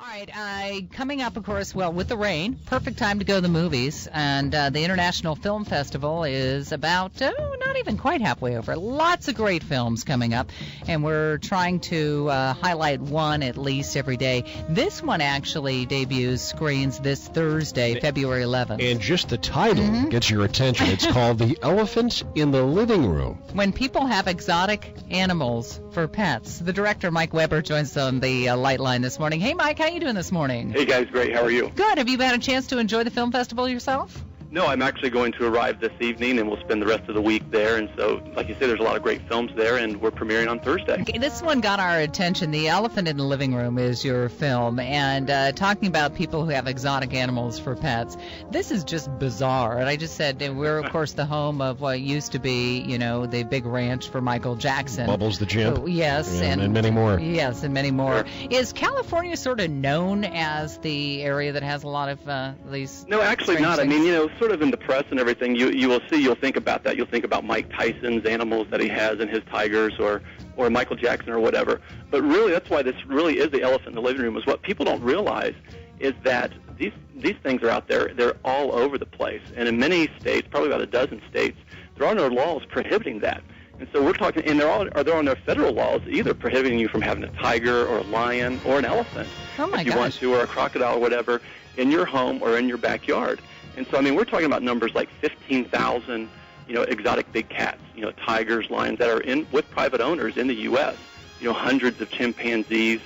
All right, coming up, of course, well, with the rain, perfect time to go to the movies. And the International Film Festival is about, not even quite halfway over. Lots of great films coming up, and we're trying to highlight one at least every day. This one actually screens this Thursday, February 11th. And just the title gets your attention. It's called The Elephant in the Living Room. When people have exotic animals for pets. The director, Mike Weber, joins us on the Light Line this morning. Hey, Mike, how you doing this morning? Hey, guys, great. How are you? Good. Have you had a chance to enjoy the film festival yourself? No, I'm actually going to arrive this evening, and we'll spend the rest of the week there. And so, like you say, there's a lot of great films there, and we're premiering on Thursday. Okay, this one got our attention. The Elephant in the Living Room is your film, and talking about people who have exotic animals for pets. This is just bizarre. And I just said we're, of course, the home of what used to be, the big ranch for Michael Jackson. Bubbles the Chimp. Yes. And many more. Yes, and many more. Sure. Is California sort of known as the area that has a lot of these? No, actually not. Things? I mean, sort of in the press and everything, you'll think about that. You'll think about Mike Tyson's animals that he has and his tigers, or Michael Jackson or whatever. But really, that's why this really is the elephant in the living room. Is what people don't realize is that these things are out there. They're all over the place, and in many states, probably about a dozen states, there are no laws prohibiting that. And so we're talking, and there are no federal laws either prohibiting you from having a tiger or a lion or an elephant, if you want to, or a crocodile or whatever, in your home or in your backyard. And so, I mean, we're talking about numbers like 15,000, exotic big cats, tigers, lions that are with private owners in the U.S., hundreds of chimpanzees,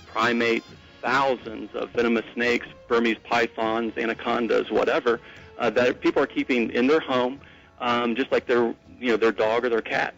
primates, thousands of venomous snakes, Burmese pythons, anacondas, whatever, that people are keeping in their home, just like their dog or their cat.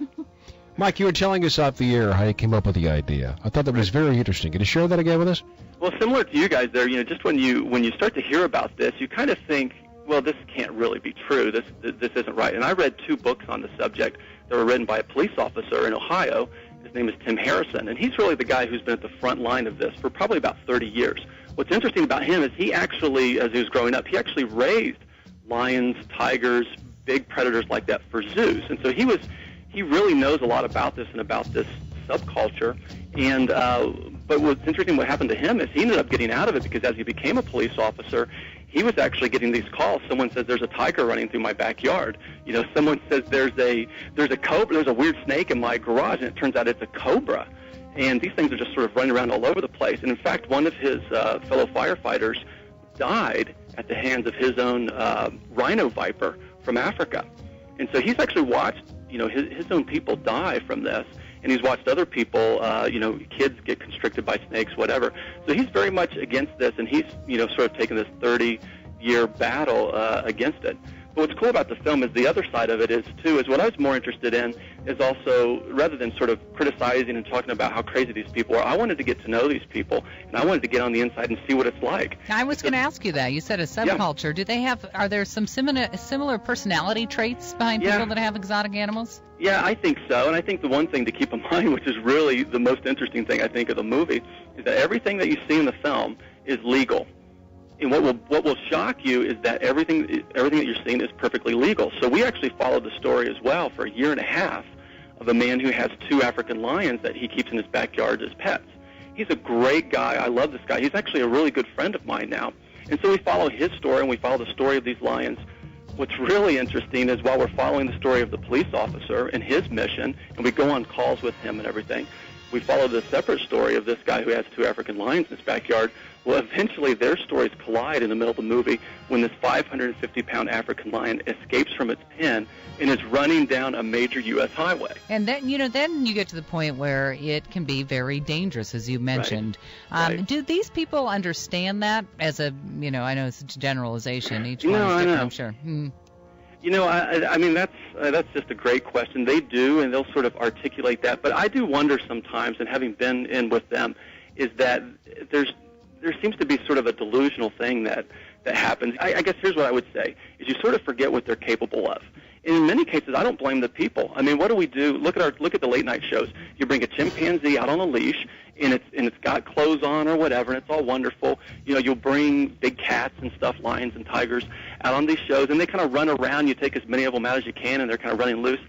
Mike, you were telling us off the air how you came up with the idea. I thought that was very interesting. Can you share that again with us? Well, similar to you guys there, just when you start to hear about this, you kind of think, well, this can't really be true. This isn't right. And I read 2 books on the subject that were written by a police officer in Ohio. His name is Tim Harrison, and he's really the guy who's been at the front line of this for probably about 30 years. What's interesting about him is he actually, as he was growing up, he actually raised lions, tigers, big predators like that for zoos. And so he really knows a lot about this and about this subculture. And but what's interesting, what happened to him is he ended up getting out of it, because as he became a police officer, he was actually getting these calls. Someone says there's a tiger running through my backyard. Someone says there's a cobra, there's a weird snake in my garage, and it turns out it's a cobra. And these things are just sort of running around all over the place. And in fact, one of his fellow firefighters died at the hands of his own rhino viper from Africa. And so he's actually watched, his own people die from this. And he's watched other people, kids get constricted by snakes, whatever. So he's very much against this, and he's, sort of taken this 30-year battle against it. But what's cool about the film is the other side of it is what I was more interested in is also, rather than sort of criticizing and talking about how crazy these people are, I wanted to get to know these people, and I wanted to get on the inside and see what it's like. I was going to ask you that. You said a subculture. Yeah. Are there some similar personality traits behind people that have exotic animals? Yeah, I think so. And I think the one thing to keep in mind, which is really the most interesting thing, I think, of the movie, is that everything that you see in the film is legal. And what will shock you is that everything that you're seeing is perfectly legal. So we actually followed the story as well for a year and a half of a man who has 2 African lions that he keeps in his backyard as pets. He's a great guy. I love this guy. He's actually a really good friend of mine now. And so we follow his story, and we follow the story of these lions. What's really interesting is while we're following the story of the police officer and his mission, and we go on calls with him and everything, we follow the separate story of this guy who has 2 African lions in his backyard. Well, eventually their stories collide in the middle of the movie when this 550-pound African lion escapes from its pen and is running down a major U.S. highway. And then, then you get to the point where it can be very dangerous, as you mentioned. Right. Do these people understand that as a, I know it's a generalization. Each one is I different, know. I'm sure. I mean, that's just a great question. They do, and they'll sort of articulate that. But I do wonder sometimes, and having been in with them, is that there seems to be sort of a delusional thing that happens. I guess here's what I would say, is you sort of forget what they're capable of. And in many cases, I don't blame the people. I mean, what do we do? Look at the late night shows. You bring a chimpanzee out on a leash, and it's got clothes on or whatever, and it's all wonderful. You'll bring big cats and stuff, lions and tigers, out on these shows, and they kind of run around. You take as many of them out as you can, and they're kind of running loose.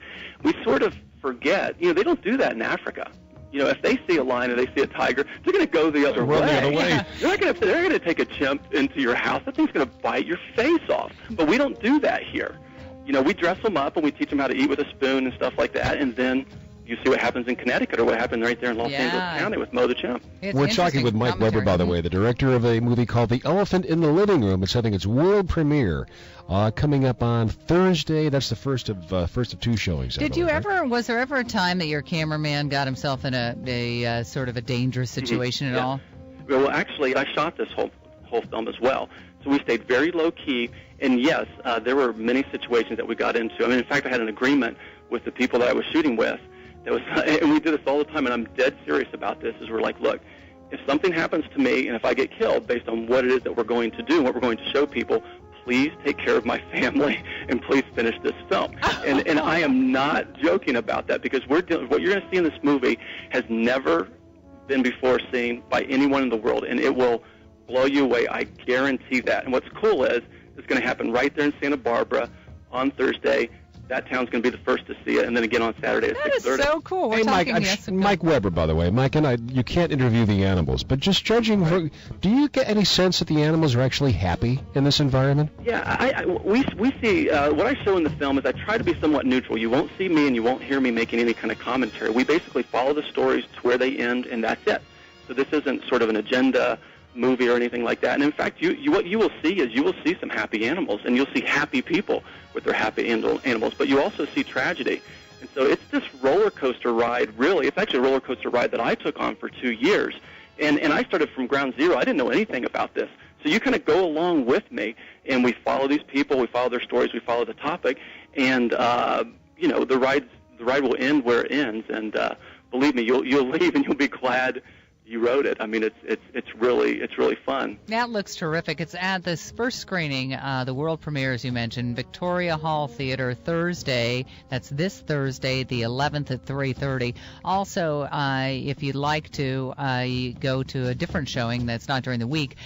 We sort of forget. They don't do that in Africa. if they see a lion or they see a tiger, they're going to go the other way. They're going to take a chimp into your house. That thing's going to bite your face off. But we don't do that here. We dress them up and we teach them how to eat with a spoon and stuff like that, and then you see what happens in Connecticut or what happened right there in Los Angeles County with Mo the Chimp. We're talking with Mike Weber, by the way, the director of a movie called The Elephant in the Living Room. It's having its world premiere coming up on Thursday. That's the first of two showings. Was there ever a time that your cameraman got himself in a sort of a dangerous situation at all? Well, actually, I shot this whole film as well. So we stayed very low key, and yes, there were many situations that we got into. I mean, in fact, I had an agreement with the people that I was shooting with. And we do this all the time, and I'm dead serious about this, is we're like, look, if something happens to me and if I get killed based on what it is that we're going to do, what we're going to show people, please take care of my family and please finish this film. And I am not joking about that, because what you're going to see in this movie has never been before seen by anyone in the world, and it will blow you away. I guarantee that. And what's cool is it's going to happen right there in Santa Barbara on Thursday. That town's going to be the first to see it, and then again on Saturday at 6:30. That is so cool. Hey, Mike Weber, by the way. Mike and I, you can't interview the animals, but just judging, do you get any sense that the animals are actually happy in this environment? Yeah, we see, what I show in the film is I try to be somewhat neutral. You won't see me and you won't hear me making any kind of commentary. We basically follow the stories to where they end, and that's it. So this isn't sort of an agenda movie or anything like that. And in fact, what you will see is you will see some happy animals, and you'll see happy people with their happy animals, but you also see tragedy. And so it's this roller coaster ride, really. It's actually a roller coaster ride that I took on for 2 years. And I started from ground zero. I didn't know anything about this. So you kind of go along with me, and we follow these people, we follow their stories, we follow the topic, and the ride will end where it ends. And believe me, you'll leave and you'll be glad you wrote it. I mean, it's really fun. That looks terrific. It's at this first screening, the world premiere, as you mentioned, Victoria Hall Theater, Thursday. That's this Thursday, the 11th at 3:30. Also, if you'd like to go to a different showing that's not during the week,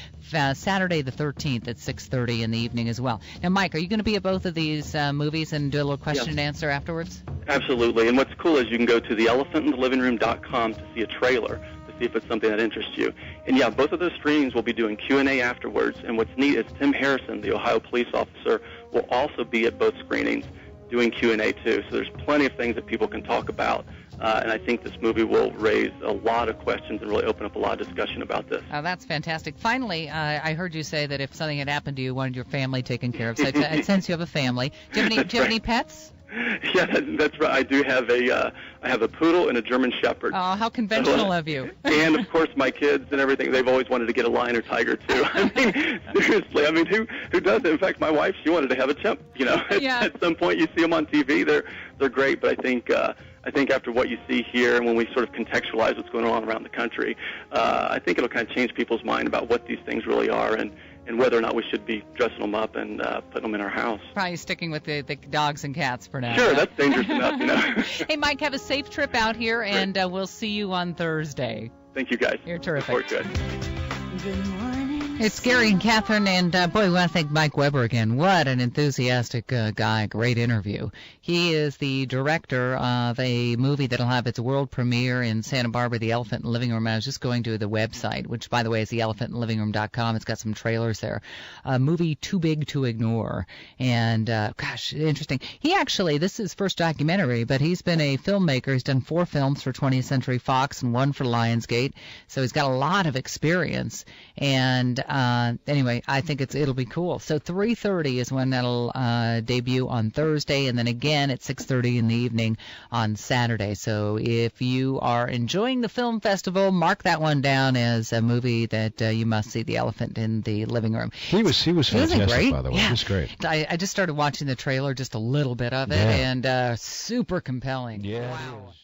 Saturday the 13th at 6:30 in the evening as well. Now, Mike, are you going to be at both of these movies and do a little question and answer afterwards? Absolutely. And what's cool is you can go to theelephantinthelivingroom.com to see a trailer, see if it's something that interests you. And yeah, both of those screenings will be doing Q&A afterwards. And what's neat is Tim Harrison, the Ohio police officer, will also be at both screenings doing Q&A too. So there's plenty of things that people can talk about. And I think this movie will raise a lot of questions and really open up a lot of discussion about this. Oh, that's fantastic. Finally, I heard you say that if something had happened to you, you wanted your family taken care of. So I sense you have a family. Do you have any pets? Yeah, that's right. I do have I have a poodle and a German Shepherd. Oh, how conventional of you. And, of course, my kids and everything, they've always wanted to get a lion or tiger, too. I mean, seriously, I mean, who doesn't? In fact, my wife, she wanted to have a chimp. At some point you see them on TV, they're great, but I think after what you see here and when we sort of contextualize what's going on around the country, I think it'll kind of change people's mind about what these things really are and whether or not we should be dressing them up and putting them in our house. Probably sticking with the dogs and cats for now. Sure, that's dangerous enough, Hey, Mike, have a safe trip out here, and we'll see you on Thursday. Thank you, guys. You're terrific. Good. Good morning. It's Gary and Katherine, and boy, we want to thank Mike Weber again. What an enthusiastic guy. Great interview. He is the director of a movie that'll have its world premiere in Santa Barbara, The Elephant in the Living Room. I was just going to the website, which, by the way, is theelephantinthelivingroom.com. It's got some trailers there. A movie Too Big to Ignore. And, gosh, interesting. He actually, this is his first documentary, but he's been a filmmaker. He's done 4 films for 20th Century Fox and 1 for Lionsgate. So he's got a lot of experience. And anyway, I think it'll be cool. So 3:30 is when that'll debut on Thursday, and then again at 6:30 in the evening on Saturday. So if you are enjoying the film festival, mark that one down as a movie that you must see. The Elephant in the Living Room. He was fantastic, great? By the way. Yeah. He was great. I just started watching the trailer, just a little bit of it, and super compelling. Yeah. Wow.